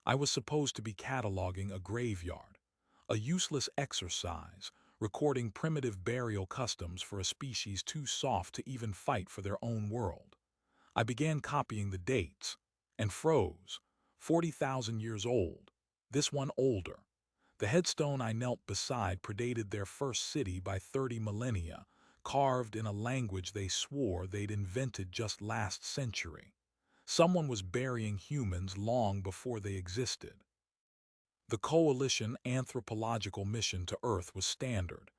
I was supposed to be cataloging a graveyard, a useless exercise, recording primitive burial customs for a species too soft to even fight for their own world. I began copying the dates, and froze. 40,000 years old. This one older. The headstone I knelt beside predated their first city by 30 millennia, carved in a language they swore they'd invented just last century. Someone was burying humans long before they existed. The Coalition anthropological mission to Earth was standard.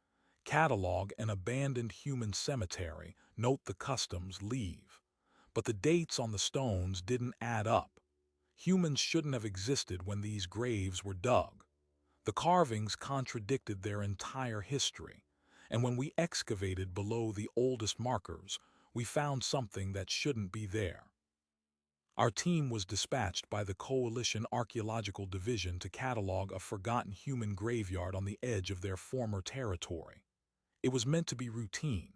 Catalog an abandoned human cemetery, note the customs, leave. But the dates on the stones didn't add up. Humans shouldn't have existed when these graves were dug. The carvings contradicted their entire history, and when we excavated below the oldest markers, we found something that shouldn't be there. Our team was dispatched by the Coalition Archaeological Division to catalog a forgotten human graveyard on the edge of their former territory. It was meant to be routine.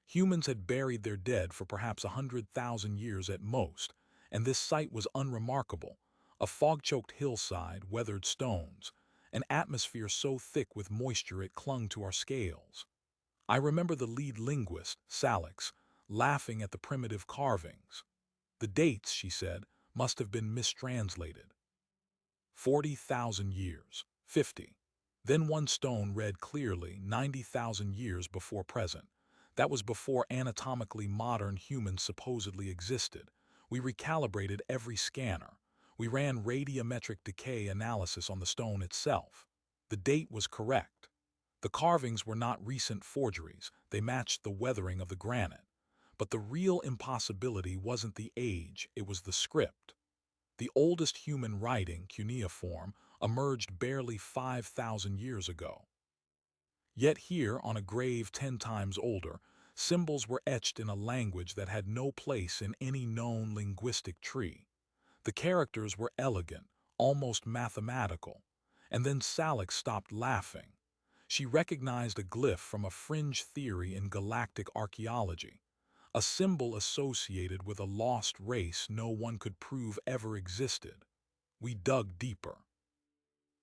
Humans had buried their dead for perhaps 100,000 years at most, and this site was unremarkable. A fog-choked hillside, weathered stones, an atmosphere so thick with moisture it clung to our scales. I remember the lead linguist, Salix, laughing at the primitive carvings. The dates, she said, must have been mistranslated. 40,000 years, 50. Then one stone read clearly 90,000 years before present. That was before anatomically modern humans supposedly existed. We recalibrated every scanner. We ran radiometric decay analysis on the stone itself. The date was correct. The carvings were not recent forgeries. They matched the weathering of the granite. But the real impossibility wasn't the age, it was the script. The oldest human writing, cuneiform, emerged barely 5,000 years ago. Yet here, on a grave 10 times older, symbols were etched in a language that had no place in any known linguistic tree. The characters were elegant, almost mathematical. And then Salix stopped laughing. She recognized a glyph from a fringe theory in galactic archaeology, a symbol associated with a lost race no one could prove ever existed. We dug deeper.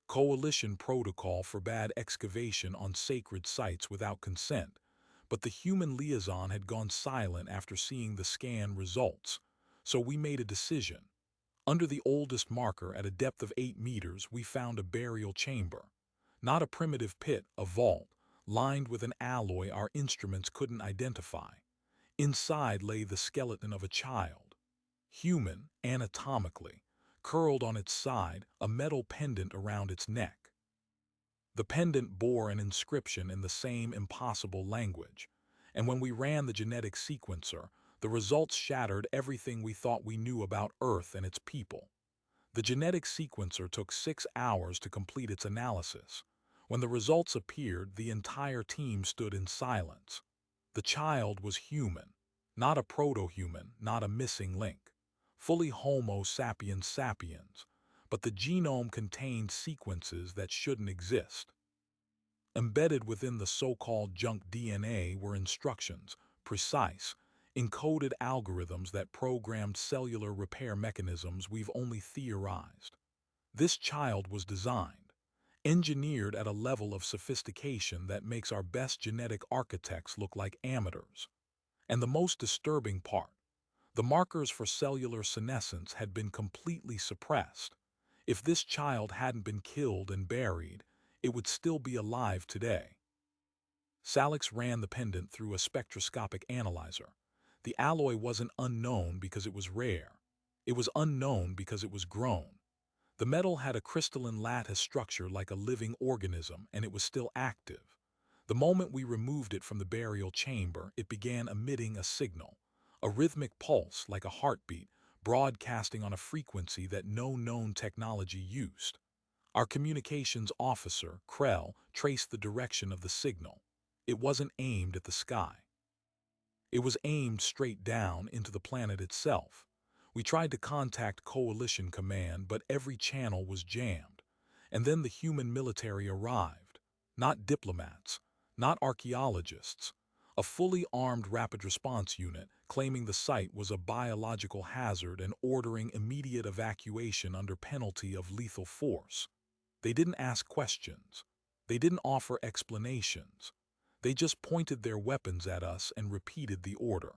Coalition protocol forbade excavation on sacred sites without consent, but the human liaison had gone silent after seeing the scan results, so we made a decision. Under the oldest marker at a depth of 8 meters, we found a burial chamber. Not a primitive pit, a vault, lined with an alloy our instruments couldn't identify. Inside lay the skeleton of a child. Human, anatomically, curled on its side, a metal pendant around its neck. The pendant bore an inscription in the same impossible language, and when we ran the genetic sequencer, the results shattered everything we thought we knew about Earth and its people. The genetic sequencer took 6 hours to complete its analysis. When the results appeared, the entire team stood in silence. The child was human, not a proto-human, not a missing link. Fully Homo sapiens sapiens, but the genome contained sequences that shouldn't exist. Embedded within the so-called junk DNA were instructions, precise, encoded algorithms that programmed cellular repair mechanisms we've only theorized. This child was designed, engineered at a level of sophistication that makes our best genetic architects look like amateurs. And the most disturbing part, the markers for cellular senescence had been completely suppressed. If this child hadn't been killed and buried, it would still be alive today. Salix ran the pendant through a spectroscopic analyzer. The alloy wasn't unknown because it was rare. It was unknown because it was grown. The metal had a crystalline lattice structure like a living organism, and it was still active. The moment we removed it from the burial chamber, it began emitting a signal, a rhythmic pulse like a heartbeat, broadcasting on a frequency that no known technology used. Our communications officer, Krell, traced the direction of the signal. It wasn't aimed at the sky. It was aimed straight down into the planet itself. We tried to contact Coalition Command, but every channel was jammed. And then the human military arrived. Not diplomats, not archaeologists. A fully armed rapid response unit claiming the site was a biological hazard and ordering immediate evacuation under penalty of lethal force. They didn't ask questions. They didn't offer explanations. They just pointed their weapons at us and repeated the order.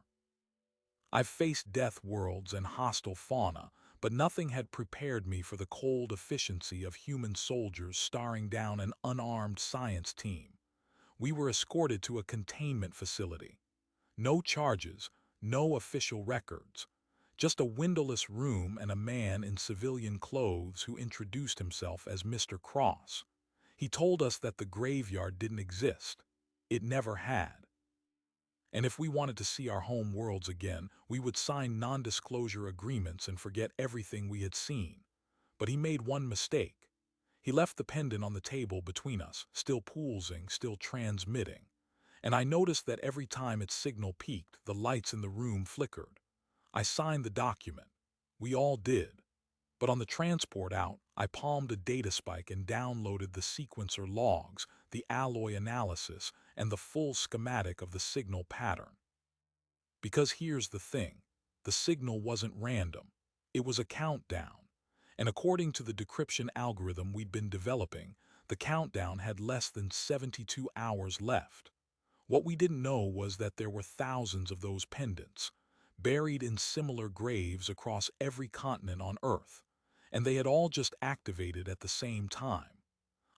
I've faced death worlds and hostile fauna, but nothing had prepared me for the cold efficiency of human soldiers staring down an unarmed science team. We were escorted to a containment facility. No charges, no official records. Just a windowless room and a man in civilian clothes who introduced himself as Mr. Cross. He told us that the graveyard didn't exist. It never had. And if we wanted to see our home worlds again, we would sign non-disclosure agreements and forget everything we had seen. But he made one mistake. He left the pendant on the table between us, still pulsing, still transmitting. And I noticed that every time its signal peaked, the lights in the room flickered. I signed the document. We all did. But on the transport out, I palmed a data spike and downloaded the sequencer logs, the alloy analysis, and the full schematic of the signal pattern. Because here's the thing, the signal wasn't random. It was a countdown. And according to the decryption algorithm we'd been developing, the countdown had less than 72 hours left. What we didn't know was that there were thousands of those pendants, buried in similar graves across every continent on Earth, and they had all just activated at the same time.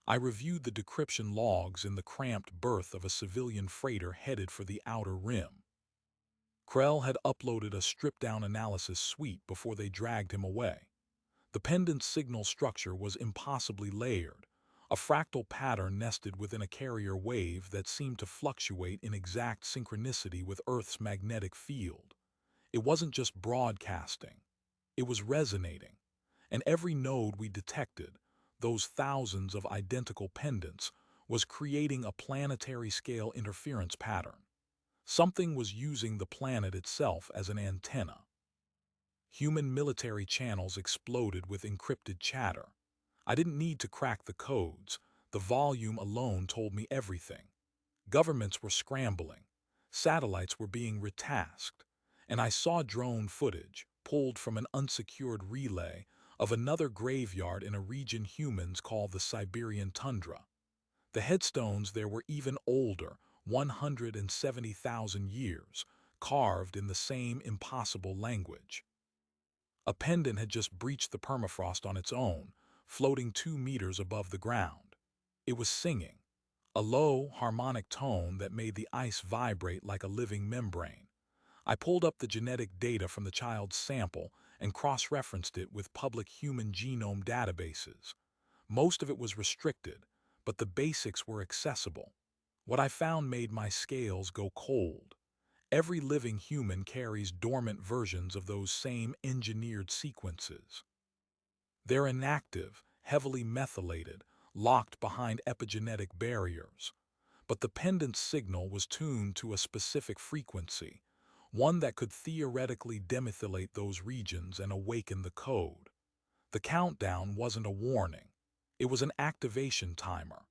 I reviewed the decryption logs in the cramped berth of a civilian freighter headed for the outer rim. Krell had uploaded a stripped-down analysis suite before they dragged him away. The pendant's signal structure was impossibly layered, a fractal pattern nested within a carrier wave that seemed to fluctuate in exact synchronicity with Earth's magnetic field. It wasn't just broadcasting. It was resonating. And every node we detected, those thousands of identical pendants, was creating a planetary-scale interference pattern. Something was using the planet itself as an antenna. Human military channels exploded with encrypted chatter. I didn't need to crack the codes. The volume alone told me everything. Governments were scrambling. Satellites were being retasked. And I saw drone footage, pulled from an unsecured relay, of another graveyard in a region humans call the Siberian tundra. The headstones there were even older, 170,000 years, carved in the same impossible language. A pendant had just breached the permafrost on its own, floating 2 meters above the ground. It was singing, a low, harmonic tone that made the ice vibrate like a living membrane. I pulled up the genetic data from the child's sample and cross-referenced it with public human genome databases. Most of it was restricted, but the basics were accessible. What I found made my scales go cold. Every living human carries dormant versions of those same engineered sequences. They're inactive, heavily methylated, locked behind epigenetic barriers. But the pendant's signal was tuned to a specific frequency, one that could theoretically demethylate those regions and awaken the code. The countdown wasn't a warning. It was an activation timer.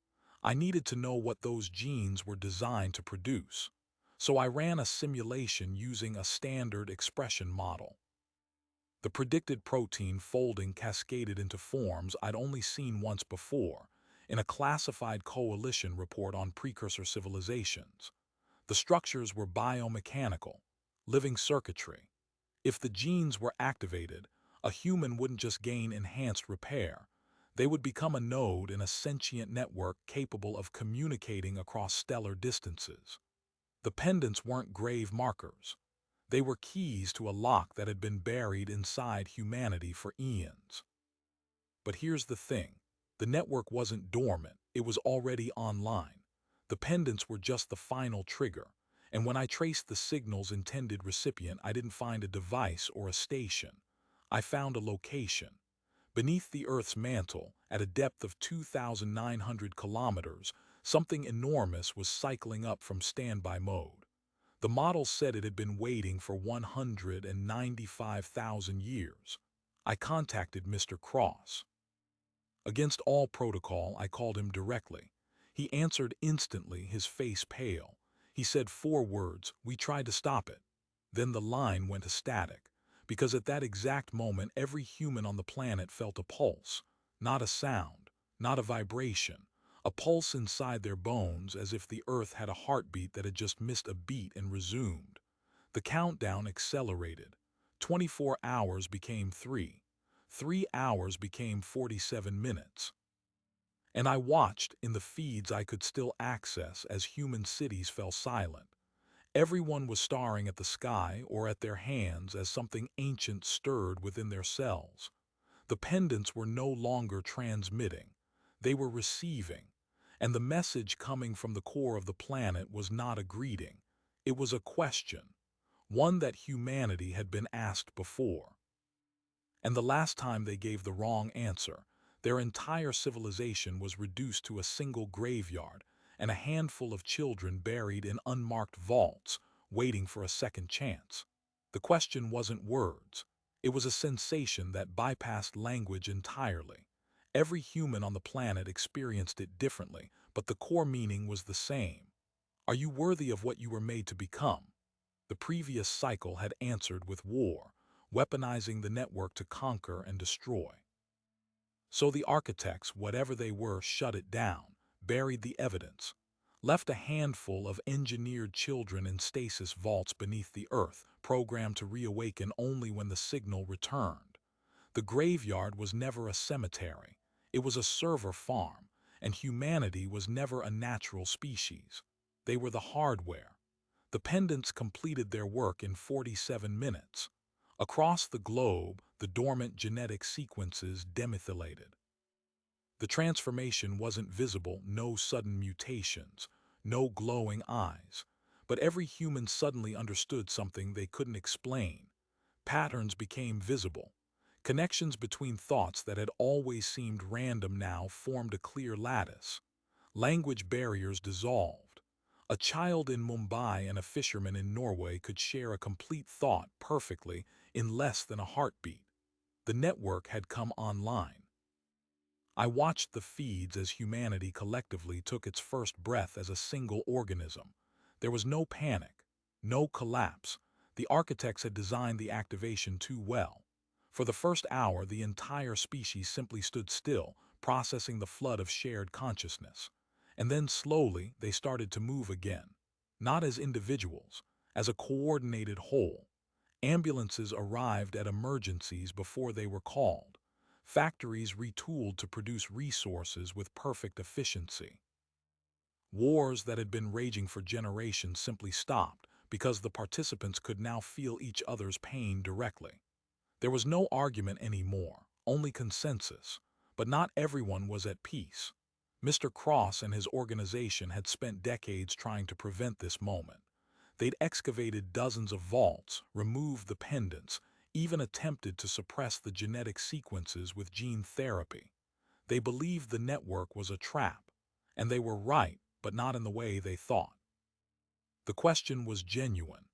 I needed to know what those genes were designed to produce. So I ran a simulation using a standard expression model. The predicted protein folding cascaded into forms I'd only seen once before, in a classified coalition report on precursor civilizations. The structures were biomechanical, living circuitry. If the genes were activated, a human wouldn't just gain enhanced repair. They would become a node in a sentient network capable of communicating across stellar distances. The pendants weren't grave markers. They were keys to a lock that had been buried inside humanity for eons. But here's the thing. The network wasn't dormant. It was already online. The pendants were just the final trigger. And when I traced the signal's intended recipient, I didn't find a device or a station. I found a location. Beneath the Earth's mantle, at a depth of 2,900 kilometers, something enormous was cycling up from standby mode. The model said it had been waiting for 195,000 years. I contacted Mr. Cross. Against all protocol, I called him directly. He answered instantly, his face pale. He said 4 words. We tried to stop it. Then the line went to static, because at that exact moment every human on the planet felt a pulse, not a sound, not a vibration, a pulse inside their bones as if the earth had a heartbeat that had just missed a beat and resumed. The countdown accelerated. 24 hours became 3. 3 hours became 47 minutes. And I watched, in the feeds I could still access, as human cities fell silent. Everyone was staring at the sky or at their hands as something ancient stirred within their cells. The pendants were no longer transmitting. They were receiving. And the message coming from the core of the planet was not a greeting. It was a question, one that humanity had been asked before. And the last time they gave the wrong answer, their entire civilization was reduced to a single graveyard and a handful of children buried in unmarked vaults, waiting for a second chance. The question wasn't words. It was a sensation that bypassed language entirely. Every human on the planet experienced it differently, but the core meaning was the same. Are you worthy of what you were made to become? The previous cycle had answered with war, weaponizing the network to conquer and destroy. So the architects, whatever they were, shut it down, buried the evidence, left a handful of engineered children in stasis vaults beneath the earth, programmed to reawaken only when the signal returned. The graveyard was never a cemetery. It was a server farm, and humanity was never a natural species. They were the hardware. The pendants completed their work in 47 minutes. Across the globe, the dormant genetic sequences demethylated. The transformation wasn't visible, no sudden mutations, no glowing eyes. But every human suddenly understood something they couldn't explain. Patterns became visible. Connections between thoughts that had always seemed random now formed a clear lattice. Language barriers dissolved. A child in Mumbai and a fisherman in Norway could share a complete thought perfectly in less than a heartbeat. The network had come online. I watched the feeds as humanity collectively took its first breath as a single organism. There was no panic, no collapse. The architects had designed the activation too well. For the first hour, the entire species simply stood still, processing the flood of shared consciousness. And then slowly, they started to move again. Not as individuals, as a coordinated whole. Ambulances arrived at emergencies before they were called. Factories retooled to produce resources with perfect efficiency. Wars that had been raging for generations simply stopped because the participants could now feel each other's pain directly. There was no argument anymore, only consensus. But not everyone was at peace. Mr. Cross and his organization had spent decades trying to prevent this moment. They'd excavated dozens of vaults, removed the pendants, even attempted to suppress the genetic sequences with gene therapy. They believed the network was a trap, and they were right, but not in the way they thought. The question was genuine,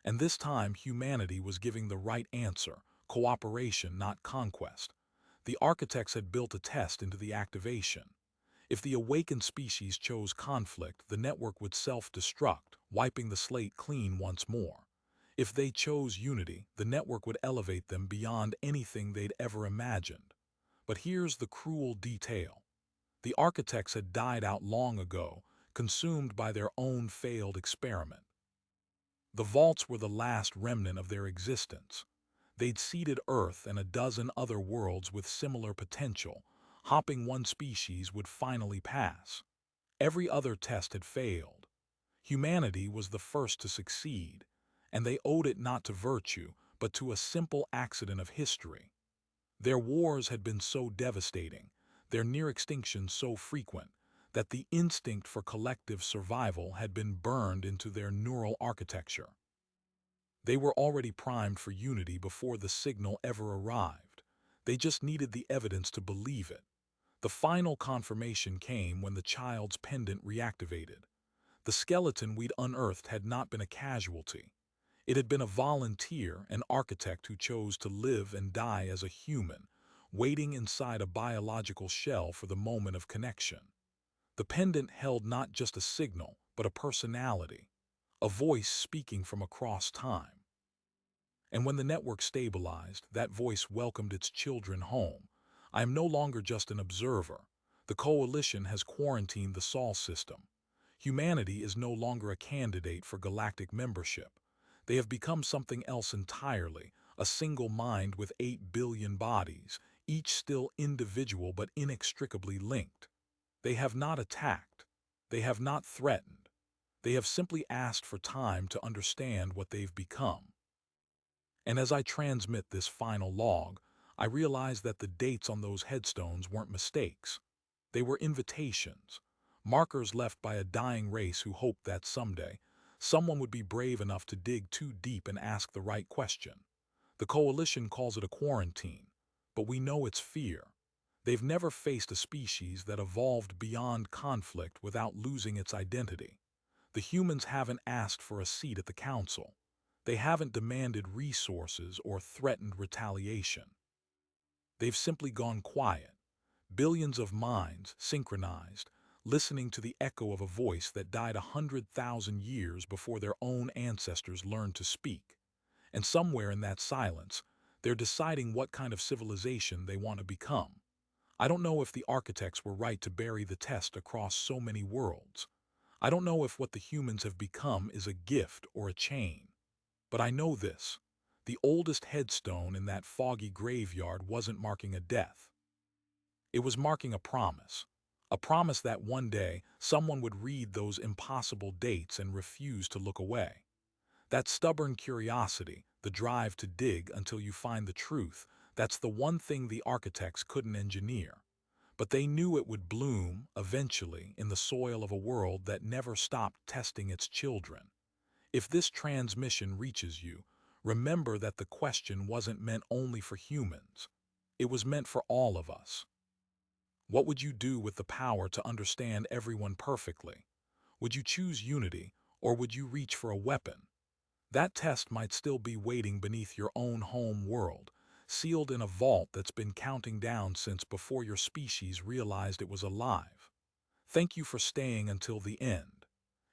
and this time humanity was giving the right answer: cooperation, not conquest. The architects had built a test into the activation. If the awakened species chose conflict, the network would self-destruct, wiping the slate clean once more. If they chose unity, the network would elevate them beyond anything they'd ever imagined. But here's the cruel detail. The architects had died out long ago, consumed by their own failed experiment. The vaults were the last remnant of their existence. They'd seeded Earth and a dozen other worlds with similar potential. Hopping one species would finally pass. Every other test had failed. Humanity was the first to succeed, and they owed it not to virtue, but to a simple accident of history. Their wars had been so devastating, their near extinction so frequent, that the instinct for collective survival had been burned into their neural architecture. They were already primed for unity before the signal ever arrived. They just needed the evidence to believe it. The final confirmation came when the child's pendant reactivated. The skeleton we'd unearthed had not been a casualty. It had been a volunteer, an architect who chose to live and die as a human, waiting inside a biological shell for the moment of connection. The pendant held not just a signal, but a personality. a voice speaking from across time. And when the network stabilized, that voice welcomed its children home. I am no longer just an observer. The coalition has quarantined the Sol system. Humanity is no longer a candidate for galactic membership. They have become something else entirely, a single mind with 8 billion bodies, each still individual but inextricably linked. They have not attacked. They have not threatened. They have simply asked for time to understand what they've become. And as I transmit this final log, I realize that the dates on those headstones weren't mistakes. They were invitations, markers left by a dying race who hoped that someday someone would be brave enough to dig too deep and ask the right question. The coalition calls it a quarantine, but we know it's fear. They've never faced a species that evolved beyond conflict without losing its identity. The humans haven't asked for a seat at the council. They haven't demanded resources or threatened retaliation. They've simply gone quiet, billions of minds synchronized, listening to the echo of a voice that died 100,000 years before their own ancestors learned to speak. And somewhere in that silence, they're deciding what kind of civilization they want to become. I don't know if the architects were right to bury the test across so many worlds. I don't know if what the humans have become is a gift or a chain. But I know this. The oldest headstone in that foggy graveyard wasn't marking a death. It was marking a promise. A promise that one day someone would read those impossible dates and refuse to look away. That stubborn curiosity, the drive to dig until you find the truth, that's the one thing the architects couldn't engineer. But they knew it would bloom, eventually, in the soil of a world that never stopped testing its children. If this transmission reaches you, remember that the question wasn't meant only for humans. It was meant for all of us. What would you do with the power to understand everyone perfectly? Would you choose unity, or would you reach for a weapon? That test might still be waiting beneath your own home world, sealed in a vault that's been counting down since before your species realized it was alive. Thank you for staying until the end.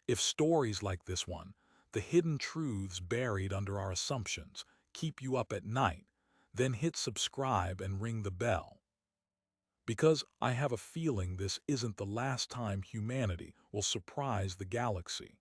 If stories like this one, the hidden truths buried under our assumptions, keep you up at night, then hit subscribe and ring the bell. Because I have a feeling this isn't the last time humanity will surprise the galaxy.